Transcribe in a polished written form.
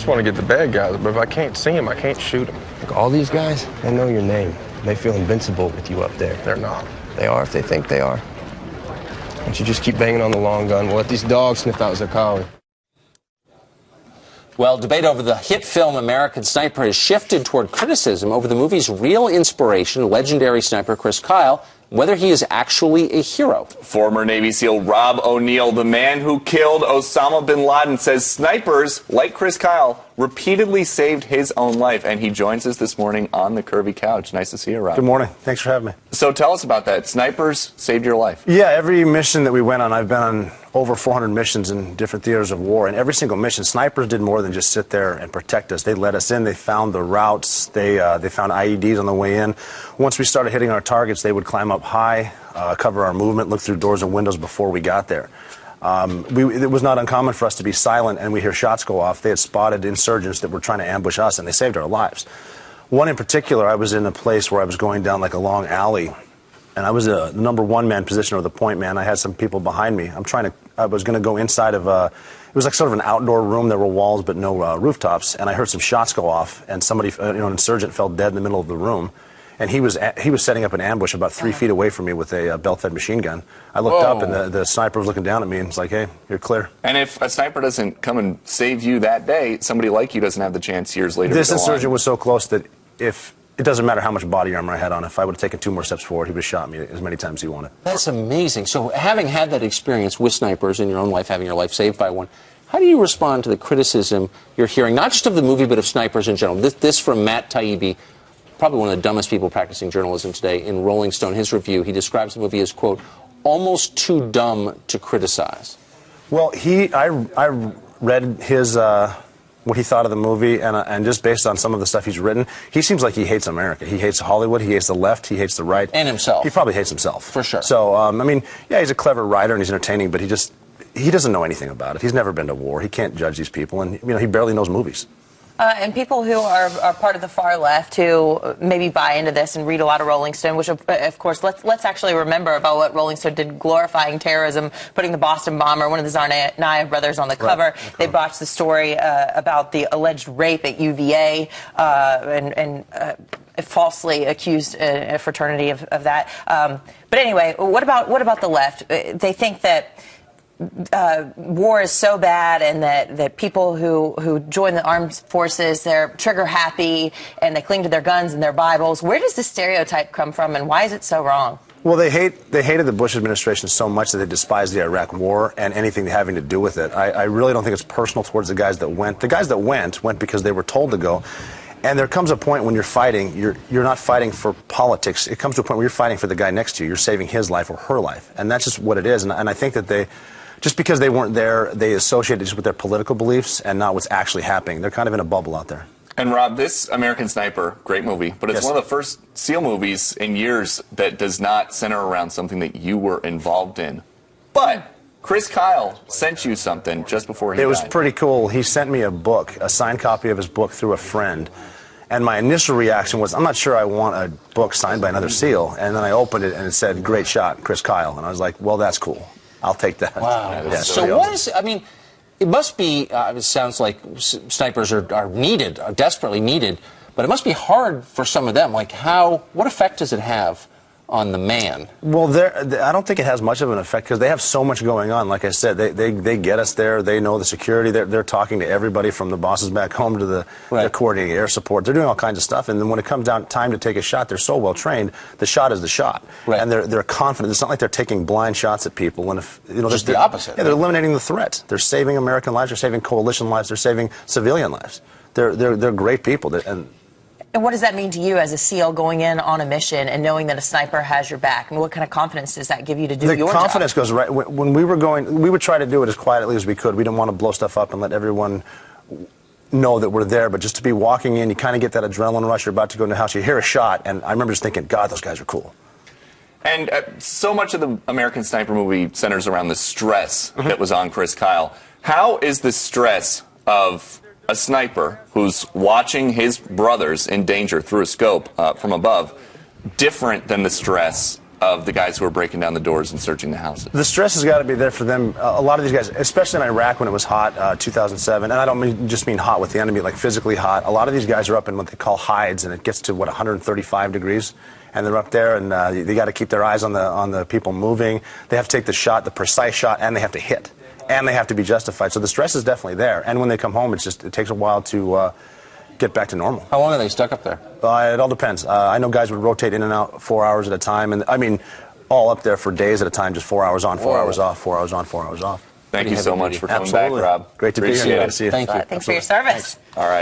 just want to get the bad guys, but if I can't see them, I can't shoot them. Look, all these guys, they know your name. They feel invincible with you up there. They're not. They are if they think they are. Why don't you just keep banging on the long gun? We'll let these dogs sniff out Zakali. Well, debate over the hit film American Sniper has shifted toward criticism over the movie's real inspiration, legendary sniper Chris Kyle, whether he is actually a hero. Former Navy SEAL Rob O'Neill, the man who killed Osama bin Laden, says snipers, like Chris Kyle, repeatedly saved his own life. And he joins us this morning on the Curvy Couch. Nice to see you, Rob. Good morning. Thanks for having me. So tell us about that. Snipers saved your life. Yeah, every mission that we went on, I've been on over 400 missions in different theaters of war. And every single mission, snipers did more than just sit there and protect us. They let us in. They found the routes. They found IEDs on the way in. Once we started hitting our targets, they would climb up high, cover our movement, look through doors and windows before we got there. It was not uncommon for us to be silent and we hear shots go off. They had spotted insurgents that were trying to ambush us, and they saved our lives. One in particular, I was in a place where I was going down like a long alley, and I was the number one man position, or the point man. I had some people behind me. I was going to go inside of it was like sort of an outdoor room. There were walls but no rooftops, and I heard some shots go off, and somebody, an insurgent fell dead in the middle of the room. And he was setting up an ambush about 3 feet away from me with a belt-fed machine gun. I looked up, and the sniper was looking down at me, and it's like, hey, you're clear. And if a sniper doesn't come and save you that day, somebody like you doesn't have the chance years later This to go insurgent on. was so close that if it doesn't matter how much body armor I had on, if I would have taken 2 more steps forward, he would have shot me as many times as he wanted. That's amazing. So having had that experience with snipers in your own life, having your life saved by one, how do you respond to the criticism you're hearing, not just of the movie, but of snipers in general? This from Matt Taibbi, probably one of the dumbest people practicing journalism today, in Rolling Stone. His review, he describes the movie as, quote, almost too dumb to criticize. Well, I read his what he thought of the movie, and just based on some of the stuff he's written, he seems like he hates America. He hates Hollywood. He hates the left. He hates the right. And himself. He probably hates himself. For sure. So, I mean, yeah, he's a clever writer and he's entertaining, but he doesn't know anything about it. He's never been to war. He can't judge these people, and he barely knows movies. And people who are part of the far left who maybe buy into this and read a lot of Rolling Stone, which of course let's actually remember about what Rolling Stone did, glorifying terrorism, putting the Boston bomber, one of the Tsarnaev brothers, on the cover. Right. They botched the story about the alleged rape at UVA and falsely accused a fraternity of that. But anyway, what about the left? They think that war is so bad, and that people who join the armed forces, they're trigger happy and they cling to their guns and their Bibles. Where does this stereotype come from, and why is it so wrong? Well, they hated the Bush administration so much that they despised the Iraq War and anything having to do with it. I really don't think it's personal towards the guys that went. The guys that went because they were told to go. And there comes a point when you're fighting, you're not fighting for politics. It comes to a point where you're fighting for the guy next to you. You're saving his life or her life. And that's just what it is. And I think that just because they weren't there, they associate it just with their political beliefs and not what's actually happening. They're kind of in a bubble out there. And Rob, this American Sniper, great movie, but it's one of the first SEAL movies in years that does not center around something that you were involved in. But Chris Kyle sent you something just before he died. It was pretty cool. He sent me a book, a signed copy of his book through a friend. And my initial reaction was, I'm not sure I want a book signed by another SEAL. And then I opened it and it said, great shot, Chris Kyle. And I was like, well, that's cool. I'll take that. Wow. Yeah, so what is, I mean, it must be, it sounds like snipers are needed, are desperately needed, but it must be hard for some of them. Like what effect does it have on the man? Well, I don't think it has much of an effect because they have so much going on. Like I said, they get us there. They know the security. They're talking to everybody from the bosses back home to they're coordinating air support. They're doing all kinds of stuff. And then when it comes down time to take a shot, they're so well trained. The shot is the shot, and they're confident. It's not like they're taking blind shots at people. And if just the opposite. Yeah, they're eliminating the threat. They're saving American lives. They're saving coalition lives. They're saving civilian lives. They're great people. And what does that mean to you as a SEAL going in on a mission and knowing that a sniper has your back? I mean, what kind of confidence does that give you to do your job? The confidence goes right. When we were going, we would try to do it as quietly as we could. We didn't want to blow stuff up and let everyone know that we're there. But just to be walking in, you kind of get that adrenaline rush. You're about to go in the house, you hear a shot, and I remember just thinking, God, those guys are cool. And so much of the American Sniper movie centers around the stress that was on Chris Kyle. How is the stress of a sniper who's watching his brothers in danger through a scope from above different than the stress of the guys who are breaking down the doors and searching the houses? The stress has got to be there for them. A lot of these guys, especially in Iraq when it was hot, 2007, and I don't just mean hot with the enemy, like physically hot. A lot of these guys are up in what they call hides, and it gets to, 135 degrees. And they're up there, and they got to keep their eyes on the people moving. They have to take the shot, the precise shot, and they have to hit. And they have to be justified. So the stress is definitely there. And when they come home, it takes a while to get back to normal. How long are they stuck up there? It all depends. I know guys would rotate in and out 4 hours at a time. And I mean, all up there for days at a time, just 4 hours on, 4 hours off, 4 hours on, 4 hours off. Thank you so much for coming back, Rob. Great to be here. Appreciate Glad it. to see you. Thank you. Thanks for your service. All right.